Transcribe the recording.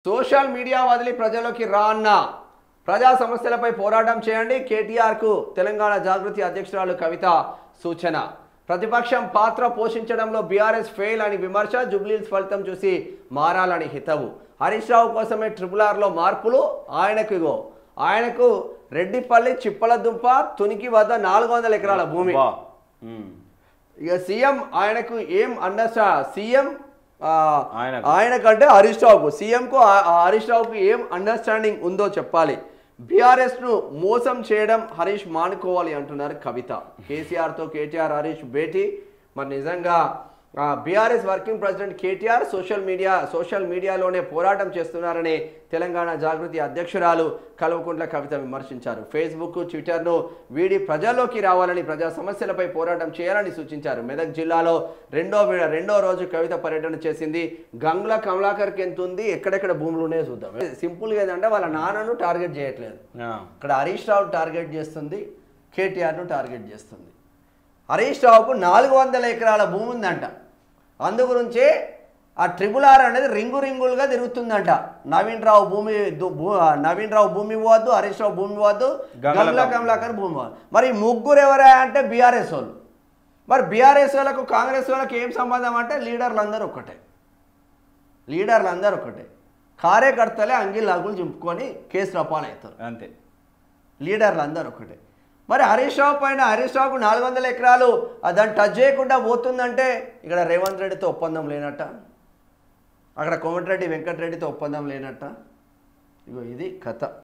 Social media వదిలి ప్రజల్లోకి రాన్న ప్రజా సమస్యలపై పోరాటం చేయండి. కేటీఆర్ కు తెలంగాణ జాగృతి అధ్యక్షురాలు కవిత సూచన. ప్రతిపక్షం పాత్ర పోషించడంలో బీఆర్ఎస్ ఫెయిల్ అని విమర్శ. జూబ్లీహిల్స్ ఫలితం చూసి మారాలని హితవు. హరీష్ రావు కోసమే RRRలో మార్పులు. ఆయనకు రెడ్డిపల్లి చిప్పలదుంప తునికి వద్ద 400 ఎకరాల భూమి. ఇక సీఎం ఆయనకు ఏం సీఎం ఆయనకంటే హరీష్ రావుకు సీఎంకు హరీష్ రావుకు ఏం అండర్స్టాండింగ్ ఉందో చెప్పాలి. బీఆర్ఎస్ను మోసం చేయడం హరీష్ మానుకోవాలి అంటున్నారు కవిత. కేసీఆర్తో కేటీఆర్ హరీష్ భేటీ. మరి నిజంగా BRS working president KTR social మీడియాలోనే పోరాటం చేస్తున్నారని తెలంగాణ జాగృతి అధ్యక్షురాలు కల్వకుంట్ల కవిత విమర్శించారు. ఫేస్బుక్ ట్విట్టర్ను వీడి ప్రజల్లోకి రావాలని, ప్రజా సమస్యలపై పోరాటం చేయాలని సూచించారు. మెదక్ జిల్లాలో రెండో రోజు కవిత పర్యటన చేసింది. గంగుల కమలాకర్కి ఎంత ఉంది, ఎక్కడెక్కడ భూములు ఉన్నాయో చూద్దాం. సింపుల్గా ఏదంటే వాళ్ళ నాన్నను టార్గెట్ చేయట్లేదు, ఇక్కడ హరీష్ రావు టార్గెట్ చేస్తుంది, కేటీఆర్ను టార్గెట్ చేస్తుంది. హరీష్ రావుకు 400 ఎకరాల భూమి ఉందంట. అందు గురించే ఆ RRR అనేది రింగులుగా తిరుగుతుందంట. నవీన్ రావు భూమి పోవద్దు, హరీష్ రావు భూమి పోవద్దు, గంగుల కమలాకర్ భూమి పోవద్దు. మరి ముగ్గురు ఎవరా అంటే బీఆర్ఎస్ వాళ్ళు. మరి బీఆర్ఎస్ వాళ్ళకు కాంగ్రెస్ వాళ్ళకి ఏం సంబంధం అంటే లీడర్లు అందరూ ఒకటే. కార్యకర్తలే అంగిల్ చింపుకొని కేసు రపాలు అవుతారు అంతే. లీడర్లు అందరూ ఒకటే. మరి హరీష్ రావుకు 400 ఎకరాలు దాన్ని టచ్ చేయకుండా పోతుందంటే ఇక్కడ రేవంత్ రెడ్డితో ఒప్పందం లేనట్ట, అక్కడ కోమటిరెడ్డి వెంకటరెడ్డితో ఒప్పందం లేనట్ట. ఇది కథ.